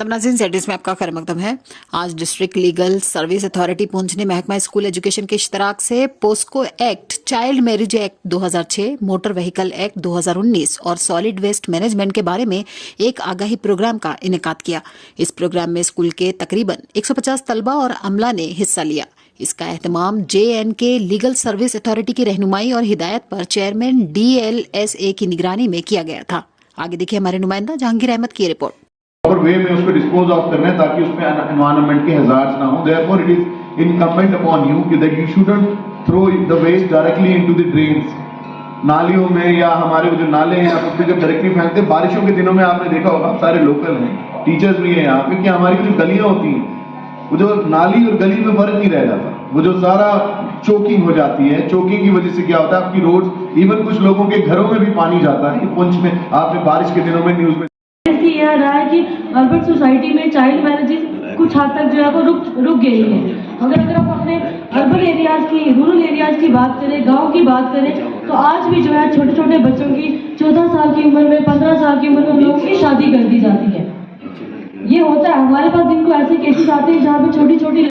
तब नाज़रीन सेटिस में आपका खैर मकदम है। आज district legal service authority Poonch ने महकमा स्कूल एजुकेशन के इश्तराक से POCSO act, child marriage act 2006, motor vehicle act 2019 और सॉलिड वेस्ट मैनेजमेंट के बारे में एक आगाही प्रोग्राम का इनेकाद किया। इस प्रोग्राम में स्कूल के तकरीबन 150 तलबा और अमला ने हिस्सा लिया। इसका एहतमाम JNK लीगल सर्विस अथॉरिटी की रहनुमाई और हिदायत पर चेयरमैन DLSA की निगरानी में किया गया था। आगे देखिए हमारे नुमाइंदा जहांगीर अहमद की रिपोर्ट। और वे में उसको डिस्पोज ऑफ करना है ताकि उसमें एनवायरनमेंट के हजार्ड्स ना हो। Therefore it is incumbent upon you कि that you shouldn't throw the waste directly into the drains, नालियों में या हमारे जो नाले हैं आप उसमें जब डायरेक्टली फेंकते हैं। बारिशों के दिनों में आपने देखा होगा, सारे लोकल हैं, टीचर्स भी हैं यहाँ पे, कि हमारी जो गलियां होती हैं वो जो नाली और गली में फर्क नहीं रह जाता, वो जो सारा चोकिंग हो जाती है। चोकिंग की वजह से क्या होता है, आपकी रोड, इवन कुछ लोगों के घरों में भी पानी जाता है। पुंछ में आपने बारिश के दिनों में न्यूज में यह रहा है कि अर्बन सोसाइटी में चाइल्ड मैरिजेस कुछ हद तक जो है वो रुक गई है। अगर आप अपने अर्बन एरियाज की, रूरल एरियाज की बात करें, गांव की बात करें, तो आज भी जो है छोटे छोटे बच्चों की 14 साल की उम्र में, 15 साल की उम्र में लोगों की शादी कर दी जाती है। ये होता है हमारे पास, जिनको ऐसे केसेस आते हैं जहाँ पे छोटी छोटी